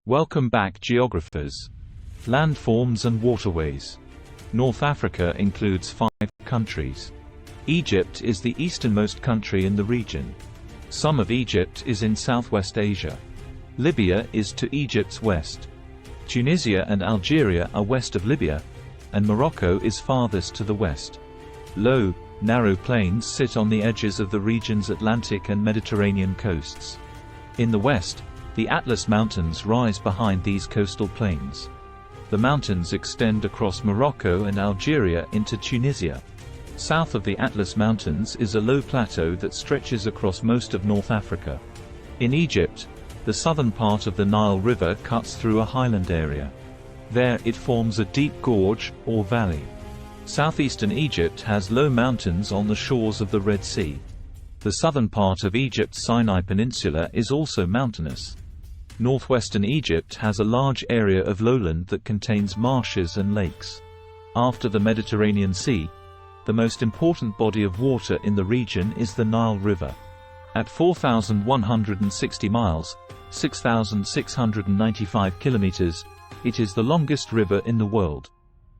Welcome back, geographers. Landforms and waterways. North Africa includes 5 countries. Egypt is the easternmost country in the region. Some of Egypt is in Southwest Asia. Libya is to Egypt's west. Tunisia and Algeria are west of Libya, and Morocco is farthest to the west. Low, narrow plains sit on the edges of the region's Atlantic and Mediterranean coasts. In the west, the Atlas Mountains rise behind these coastal plains. The mountains extend across Morocco and Algeria into Tunisia. South of the Atlas Mountains is a low plateau that stretches across most of North Africa. In Egypt, the southern part of the Nile River cuts through a highland area. There it forms a deep gorge, or valley. Southeastern Egypt has low mountains on the shores of the Red Sea. The southern part of Egypt's Sinai Peninsula is also mountainous. Northwestern Egypt has a large area of lowland that contains marshes and lakes. After the Mediterranean Sea, the most important body of water in the region is the Nile River. At 4,160 miles, 6,695 kilometers, it is the longest river in the world.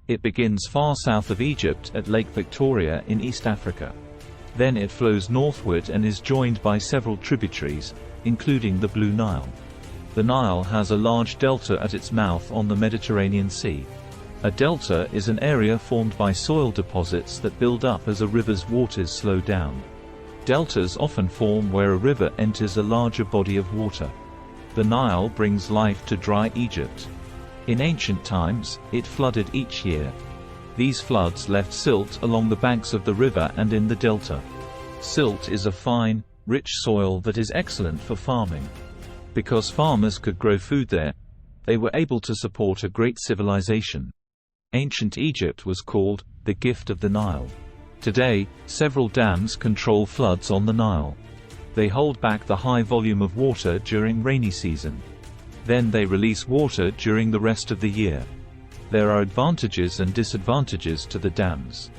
It begins far south of Egypt at Lake Victoria in East Africa. Then it flows northward and is joined by several tributaries, including the Blue Nile. The Nile has a large delta at its mouth on the Mediterranean Sea. A delta is an area formed by soil deposits that build up as a river's waters slow down. Deltas often form where a river enters a larger body of water. The Nile brings life to dry Egypt. In ancient times, it flooded each year. These floods left silt along the banks of the river and in the delta. Silt is a fine, rich soil that is excellent for farming. Because farmers could grow food there, they were able to support a great civilization. Ancient Egypt was called the gift of the Nile. Today, several dams control floods on the Nile. They hold back the high volume of water during rainy season. Then they release water during the rest of the year. There are advantages and disadvantages to the dams.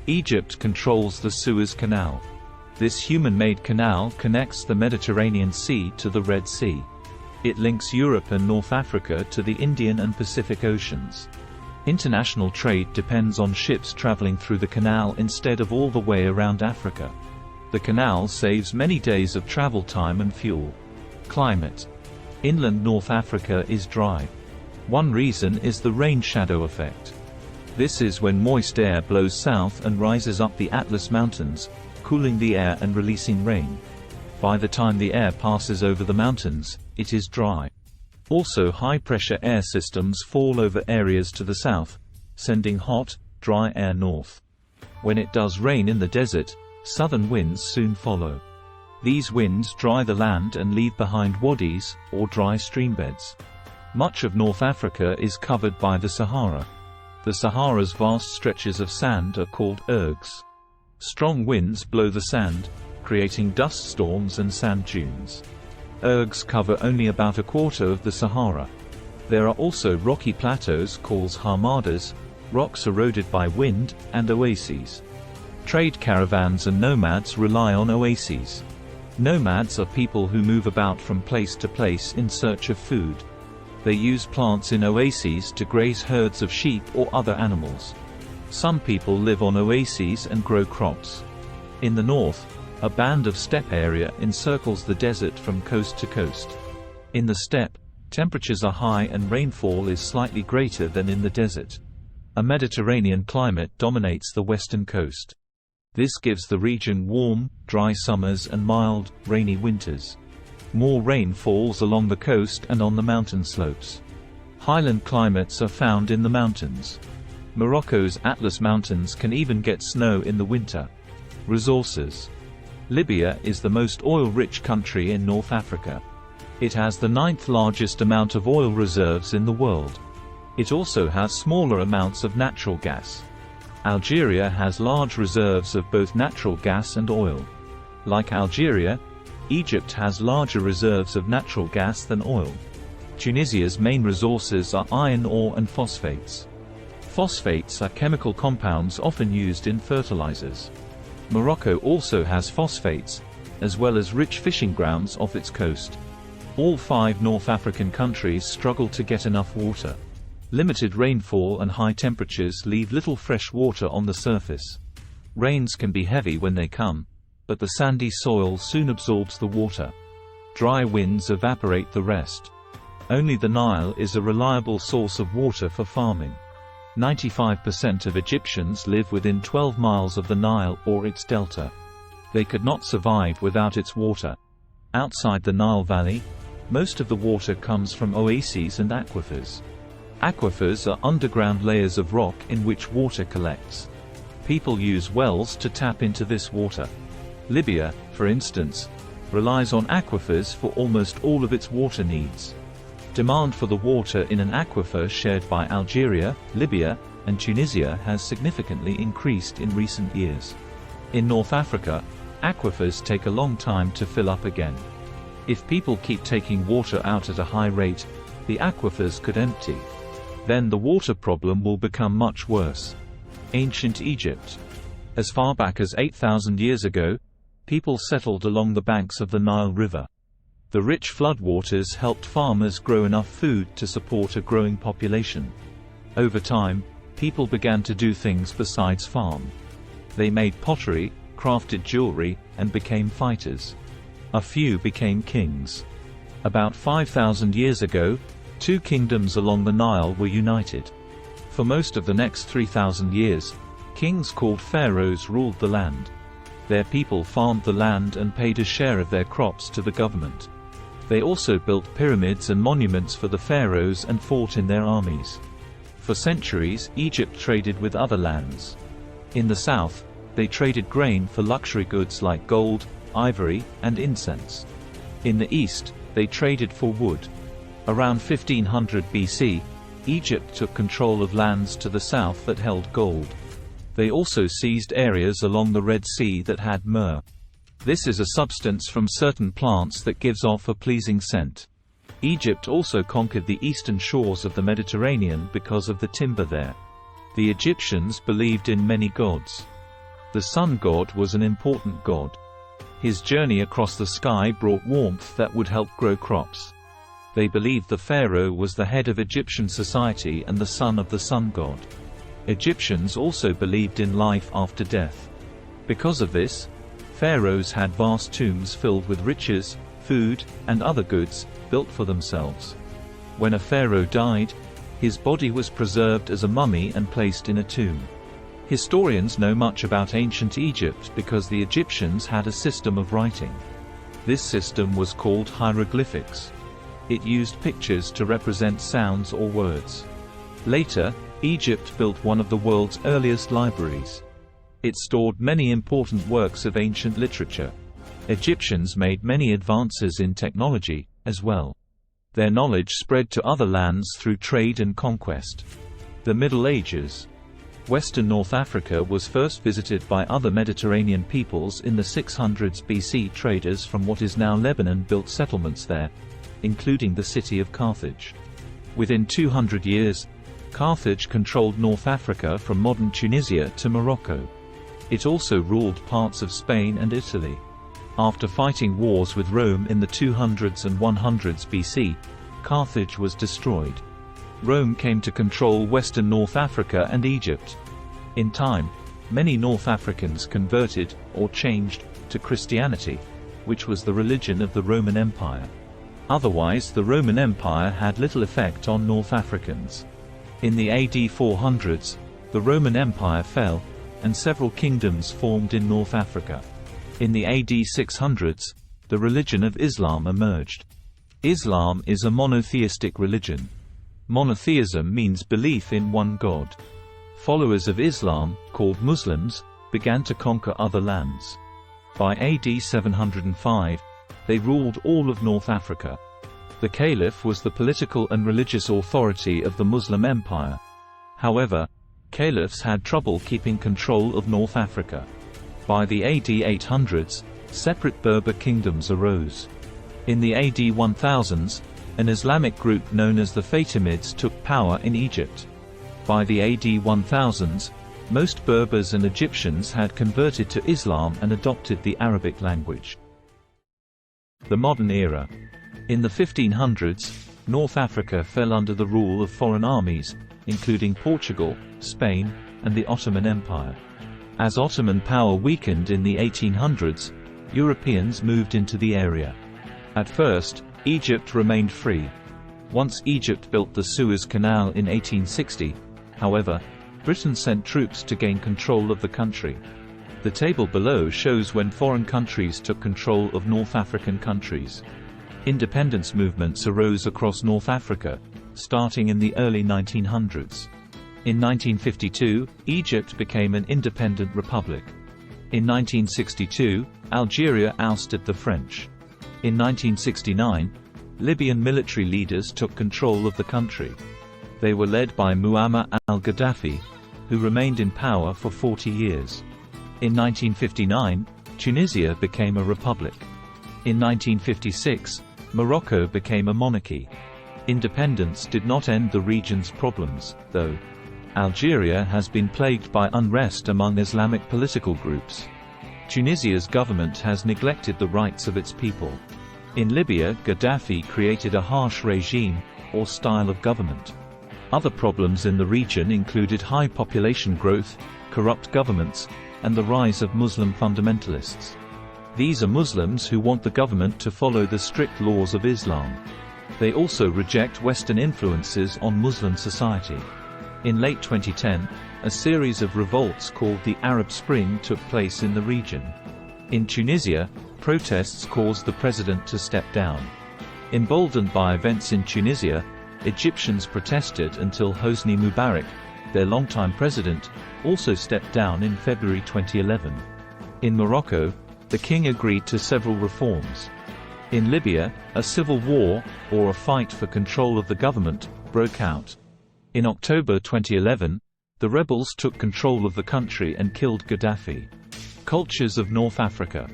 Egypt controls the Suez Canal. This human-made canal connects the Mediterranean Sea to the Red Sea. It links Europe and North Africa to the Indian and Pacific Oceans. International trade depends on ships traveling through the canal instead of all the way around Africa. The canal saves many days of travel time and fuel. Climate. Inland North Africa is dry. One reason is the rain shadow effect. This is when moist air blows south and rises up the Atlas Mountains, cooling the air and releasing rain. By the time the air passes over the mountains, it is dry. Also, high-pressure air systems fall over areas to the south, sending hot, dry air north. When it does rain in the desert, southern winds soon follow. These winds dry the land and leave behind wadis, or dry streambeds. Much of North Africa is covered by the Sahara. The Sahara's vast stretches of sand are called ergs. Strong winds blow the sand, creating dust storms and sand dunes. Ergs cover only about a quarter of the Sahara. There are also rocky plateaus called hamadas, rocks eroded by wind, and oases. Trade caravans and nomads rely on oases. Nomads are people who move about from place to place in search of food. They use plants in oases to graze herds of sheep or other animals. Some people live on oases and grow crops. In the north, a band of steppe area encircles the desert from coast to coast. In the steppe, temperatures are high and rainfall is slightly greater than in the desert. A Mediterranean climate dominates the western coast. This gives the region warm, dry summers and mild, rainy winters. More rain falls along the coast and on the mountain slopes. Highland climates are found in the mountains. Morocco's Atlas Mountains can even get snow in the winter. Resources. Libya is the most oil-rich country in North Africa. It has the 9th largest amount of oil reserves in the world. It also has smaller amounts of natural gas. Algeria has large reserves of both natural gas and oil. Like Algeria, Egypt has larger reserves of natural gas than oil. Tunisia's main resources are iron ore and phosphates. Phosphates are chemical compounds often used in fertilizers. Morocco also has phosphates, as well as rich fishing grounds off its coast. All 5 North African countries struggle to get enough water. Limited rainfall and high temperatures leave little fresh water on the surface. Rains can be heavy when they come, but the sandy soil soon absorbs the water. Dry winds evaporate the rest. Only the Nile is a reliable source of water for farming. 95% of Egyptians live within 12 miles of the Nile or its delta. They could not survive without its water. Outside the Nile Valley, most of the water comes from oases and aquifers. Aquifers are underground layers of rock in which water collects. People use wells to tap into this water. Libya, for instance, relies on aquifers for almost all of its water needs. Demand for the water in an aquifer shared by Algeria, Libya, and Tunisia has significantly increased in recent years. In North Africa, aquifers take a long time to fill up again. If people keep taking water out at a high rate, the aquifers could empty. Then the water problem will become much worse. Ancient Egypt. As far back as 8,000 years ago, people settled along the banks of the Nile River. The rich floodwaters helped farmers grow enough food to support a growing population. Over time, people began to do things besides farm. They made pottery, crafted jewelry, and became fighters. A few became kings. About 5,000 years ago, 2 kingdoms along the Nile were united. For most of the next 3,000 years, kings called pharaohs ruled the land. Their people farmed the land and paid a share of their crops to the government. They also built pyramids and monuments for the pharaohs and fought in their armies. For centuries, Egypt traded with other lands. In the south, they traded grain for luxury goods like gold, ivory, and incense. In the east, they traded for wood. Around 1500 BC, Egypt took control of lands to the south that held gold. They also seized areas along the Red Sea that had myrrh. This is a substance from certain plants that gives off a pleasing scent. Egypt also conquered the eastern shores of the Mediterranean because of the timber there. The Egyptians believed in many gods. The sun god was an important god. His journey across the sky brought warmth that would help grow crops. They believed the pharaoh was the head of Egyptian society and the son of the sun god. Egyptians also believed in life after death. Because of this, pharaohs had vast tombs filled with riches, food, and other goods, built for themselves. When a pharaoh died, his body was preserved as a mummy and placed in a tomb. Historians know much about ancient Egypt because the Egyptians had a system of writing. This system was called hieroglyphics. It used pictures to represent sounds or words. Later, Egypt built one of the world's earliest libraries. It stored many important works of ancient literature. Egyptians made many advances in technology, as well. Their knowledge spread to other lands through trade and conquest. The Middle Ages. Western North Africa was first visited by other Mediterranean peoples in the 600s BC. Traders from what is now Lebanon built settlements there, including the city of Carthage. Within 200 years, Carthage controlled North Africa from modern Tunisia to Morocco. It also ruled parts of Spain and Italy. After fighting wars with Rome in the 200s and 100s BC, Carthage was destroyed. Rome came to control western North Africa and Egypt. In time, many North Africans converted, or changed, to Christianity, which was the religion of the Roman Empire. Otherwise, the Roman Empire had little effect on North Africans. In the AD 400s, the Roman Empire fell, and several kingdoms formed in North Africa. In the AD 600s, the religion of Islam emerged. Islam is a monotheistic religion. Monotheism means belief in one God. Followers of Islam, called Muslims, began to conquer other lands. By AD 705, they ruled all of North Africa. The Caliph was the political and religious authority of the Muslim Empire. However, caliphs had trouble keeping control of North Africa. By the AD 800s, separate Berber kingdoms arose. In the AD 1000s, an Islamic group known as the Fatimids took power in Egypt. By the AD 1000s, most Berbers and Egyptians had converted to Islam and adopted the Arabic language. The modern era. In the 1500s, North Africa fell under the rule of foreign armies, including Portugal, Spain, and the Ottoman Empire. As Ottoman power weakened in the 1800s, Europeans moved into the area. At first, Egypt remained free. Once Egypt built the Suez Canal in 1860, however, Britain sent troops to gain control of the country. The table below shows when foreign countries took control of North African countries. Independence movements arose across North Africa, starting in the early 1900s. In 1952, Egypt became an independent republic. In 1962, Algeria ousted the French. In 1969, Libyan military leaders took control of the country. They were led by Muammar al-Gaddafi, who remained in power for 40 years. In 1959, Tunisia became a republic. In 1956, Morocco became a monarchy. Independence did not end the region's problems, though. Algeria has been plagued by unrest among Islamic political groups. Tunisia's government has neglected the rights of its people. In Libya, Gaddafi created a harsh regime, or style of government. Other problems in the region included high population growth, corrupt governments, and the rise of Muslim fundamentalists. These are Muslims who want the government to follow the strict laws of Islam. They also reject Western influences on Muslim society. In late 2010, a series of revolts called the Arab Spring took place in the region. In Tunisia, protests caused the president to step down. Emboldened by events in Tunisia, Egyptians protested until Hosni Mubarak, their longtime president, also stepped down in February 2011. In Morocco, the king agreed to several reforms. In Libya, a civil war, or a fight for control of the government, broke out. In October 2011, the rebels took control of the country and killed Gaddafi. Cultures of North Africa.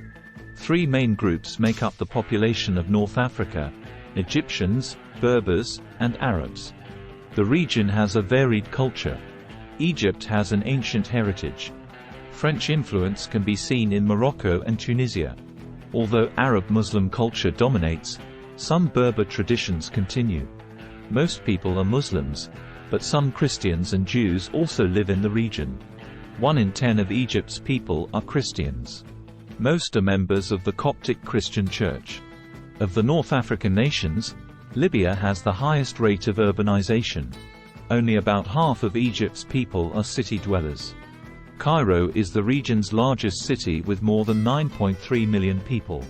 Three main groups make up the population of North Africa: Egyptians, Berbers, and Arabs. The region has a varied culture. Egypt has an ancient heritage. French influence can be seen in Morocco and Tunisia. Although Arab Muslim culture dominates, some Berber traditions continue. Most people are Muslims, but some Christians and Jews also live in the region. 1 in 10 of Egypt's people are Christians. Most are members of the Coptic Christian Church. Of the North African nations, Libya has the highest rate of urbanization. Only about half of Egypt's people are city dwellers. Cairo is the region's largest city with more than 9.3 million people.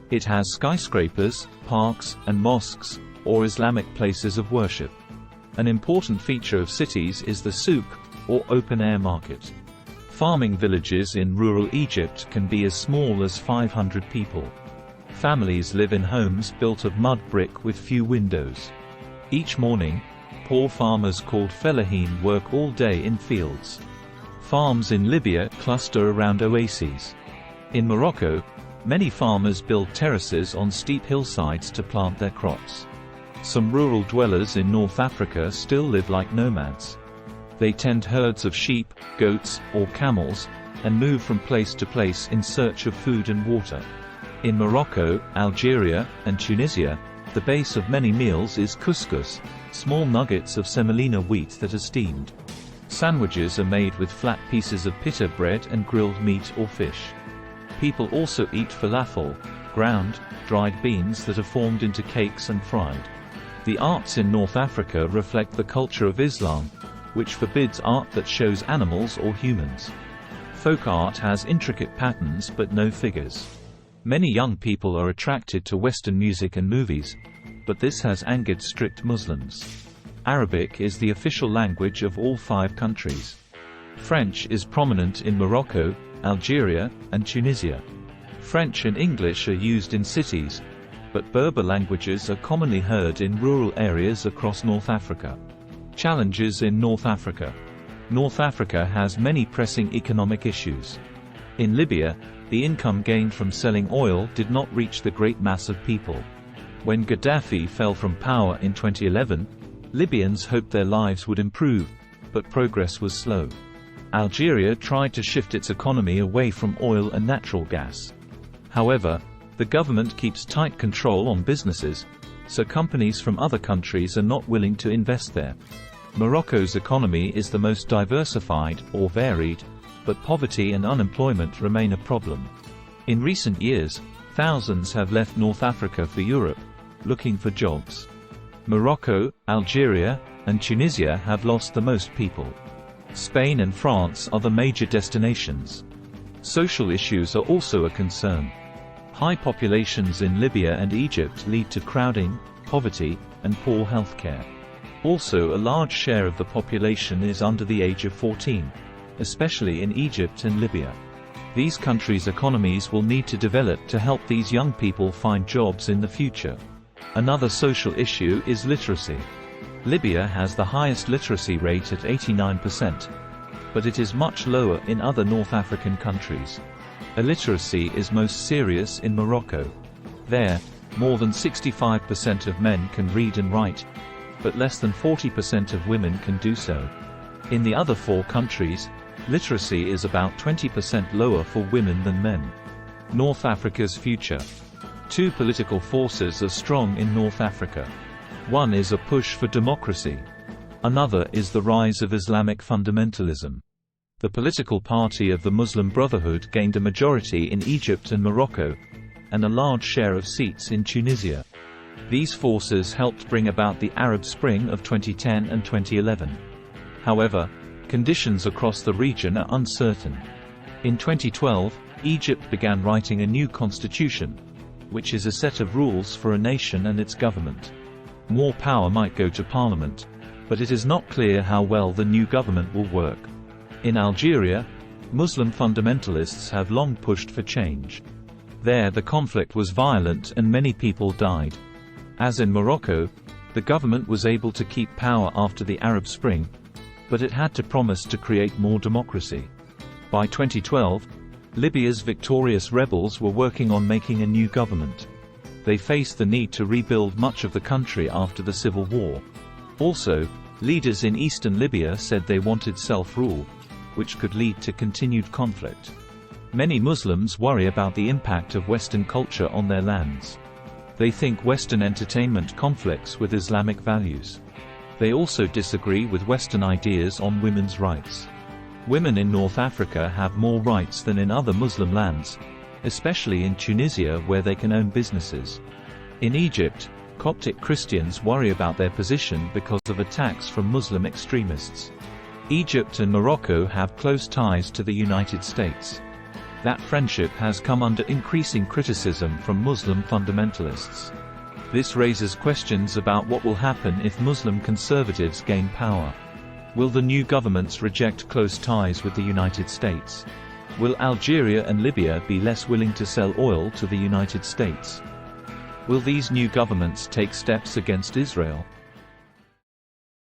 It has skyscrapers, parks, and mosques, or Islamic places of worship. An important feature of cities is the souk, or open-air market. Farming villages in rural Egypt can be as small as 500 people. Families live in homes built of mud brick with few windows. Each morning, poor farmers called fellahin work all day in fields. Farms in Libya cluster around oases. In Morocco, many farmers build terraces on steep hillsides to plant their crops. Some rural dwellers in North Africa still live like nomads. They tend herds of sheep, goats, or camels, and move from place to place in search of food and water. In Morocco, Algeria, and Tunisia, the base of many meals is couscous, small nuggets of semolina wheat that are steamed. Sandwiches are made with flat pieces of pita bread and grilled meat or fish. People also eat falafel, ground, dried beans that are formed into cakes and fried. The arts in North Africa reflect the culture of Islam, which forbids art that shows animals or humans. Folk art has intricate patterns but no figures. Many young people are attracted to Western music and movies, but this has angered strict Muslims. Arabic is the official language of all 5 countries. French is prominent in Morocco, Algeria, and Tunisia. French and English are used in cities, but Berber languages are commonly heard in rural areas across North Africa. Challenges in North Africa. North Africa has many pressing economic issues. In Libya, the income gained from selling oil did not reach the great mass of people. When Gaddafi fell from power in 2011, Libyans hoped their lives would improve, but progress was slow. Algeria tried to shift its economy away from oil and natural gas. However, the government keeps tight control on businesses, so companies from other countries are not willing to invest there. Morocco's economy is the most diversified, or varied, but poverty and unemployment remain a problem. In recent years, thousands have left North Africa for Europe, looking for jobs. Morocco, Algeria, and Tunisia have lost the most people. Spain and France are the major destinations. Social issues are also a concern. High populations in Libya and Egypt lead to crowding, poverty, and poor healthcare. Also, a large share of the population is under the age of 14, especially in Egypt and Libya. These countries' economies will need to develop to help these young people find jobs in the future. Another social issue is literacy. Libya has the highest literacy rate at 89%, but it is much lower in other North African countries. Illiteracy is most serious in Morocco. There, more than 65% of men can read and write, but less than 40% of women can do so. In the other 4 countries, literacy is about 20% lower for women than men. North Africa's future. 2 political forces are strong in North Africa. One is a push for democracy. Another is the rise of Islamic fundamentalism. The political party of the Muslim Brotherhood gained a majority in Egypt and Morocco, and a large share of seats in Tunisia. These forces helped bring about the Arab Spring of 2010 and 2011. However, conditions across the region are uncertain. In 2012, Egypt began writing a new constitution, which is a set of rules for a nation and its government. More power might go to parliament, but it is not clear how well the new government will work. In Algeria, Muslim fundamentalists have long pushed for change. There the conflict was violent and many people died. As in Morocco, the government was able to keep power after the Arab Spring, but it had to promise to create more democracy. By 2012, Libya's victorious rebels were working on making a new government. They faced the need to rebuild much of the country after the civil war. Also, leaders in eastern Libya said they wanted self-rule, which could lead to continued conflict. Many Muslims worry about the impact of Western culture on their lands. They think Western entertainment conflicts with Islamic values. They also disagree with Western ideas on women's rights. Women in North Africa have more rights than in other Muslim lands, especially in Tunisia where they can own businesses. In Egypt, Coptic Christians worry about their position because of attacks from Muslim extremists. Egypt and Morocco have close ties to the United States. That friendship has come under increasing criticism from Muslim fundamentalists. This raises questions about what will happen if Muslim conservatives gain power. Will the new governments reject close ties with the United States? Will Algeria and Libya be less willing to sell oil to the United States? Will these new governments take steps against Israel?